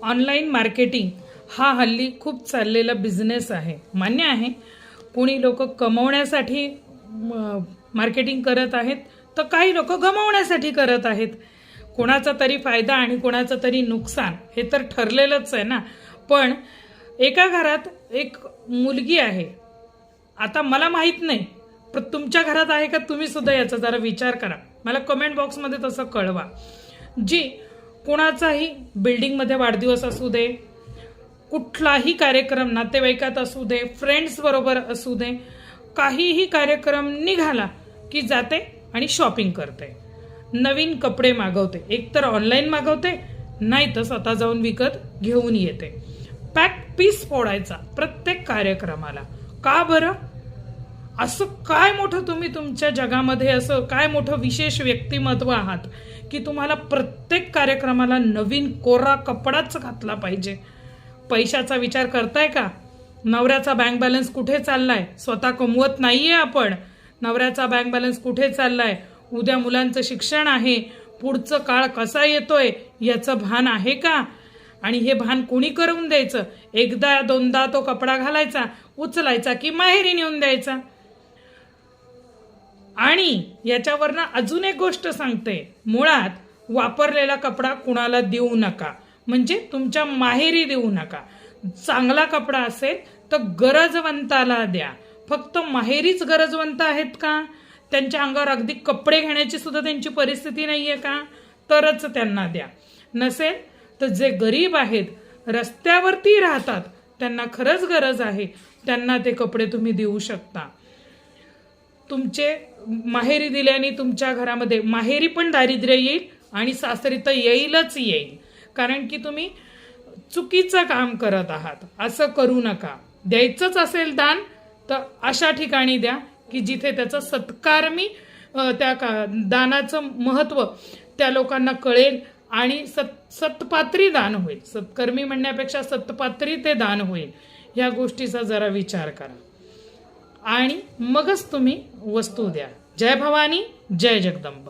Online marketing हा हल्ली खूप चाललेला बिझनेस आहे. मान्य आहे, कोणी लोक कमवण्यासाठी मार्केटिंग करत आहेत, तर काही लोक गमावण्यासाठी करत आहेत. कोणाचा तरी फायदा आणि कोणाचं तरी नुकसान हे तर ठरलेलंच आहे ना. पण एका घरात एक मुलगी आहे. आता मला माहीत नाही, पण तुमच्या घरात आहे का? तुम्ही सुद्धा याचा जरा विचार करा, मला कमेंट बॉक्समध्ये तसं कळवा. जी कोणाचाही बिल्डिंगमध्ये वाढदिवस असू दे, कुठलाही कार्यक्रम नातेवाईकात असू दे, फ्रेंड्स बरोबर असू दे, काहीही कार्यक्रम निघाला की जाते आणि शॉपिंग करते, नवीन कपडे मागवते. एक तर ऑनलाईन मागवते, नाही तर स्वतः जाऊन विकत घेऊन येते. पॅक पीस फोडायचा प्रत्येक कार्यक्रमाला. का बरं? असं काय मोठं तुम्ही तुमच्या जगामध्ये असं काय मोठं विशेष व्यक्तिमत्व आहात की तुम्हाला प्रत्येक कार्यक्रमाला नवीन कोरा कपडाच घातला पाहिजे? पैशाचा विचार करताय का? नवऱ्याचा बँक बॅलन्स कुठे चाललाय? स्वतः कमवत नाहीये आपण. नवऱ्याचा बँक बॅलन्स कुठे चाललाय? उद्या मुलांचं शिक्षण आहे, पुढचं काळ कसा येतोय याचं भान आहे का? आणि हे भान कोणी करून द्यायचं? एकदा दोनदा तो कपडा घालायचा, उचलायचा की माहेरी नेऊन द्यायचा. आणि याच्यावरनं अजून एक गोष्ट सांगते, मुळात वापरलेला कपडा कुणाला देऊ नका, म्हणजे तुमच्या माहेरी देऊ नका. चांगला कपडा असेल तर गरजवंताला द्या. फक्त माहेरीच गरजवंत आहेत का? त्यांच्या अंगावर अगदी कपडे घेण्याची सुद्धा त्यांची परिस्थिती नाहीये का? तरच त्यांना द्या. नसेल तर जे गरीब आहेत, रस्त्यावरती राहतात, त्यांना खरंच गरज आहे, त्यांना ते कपडे तुम्ही देऊ शकता. तुमचे माहेरी दिल्याने तुमच्या घरामध्ये माहेरी पण दारिद्र्य येईल आणि सासरी तर येईलच येईल. कारण की तुम्ही चुकीचं काम करत आहात. असं करू नका. द्यायचंच असेल दान तर अशा ठिकाणी द्या की जिथे त्याचं सत्कारमी त्या दानाचं महत्त्व त्या लोकांना कळेल आणि सत्पात्री दान होईल. सत्कर्मी म्हणण्यापेक्षा सत्पात्री ते दान होईल. ह्या गोष्टीचा जरा विचार करा आणि मगच तुम्ही वस्तू द्या. जय भवानी, जय जगदंब.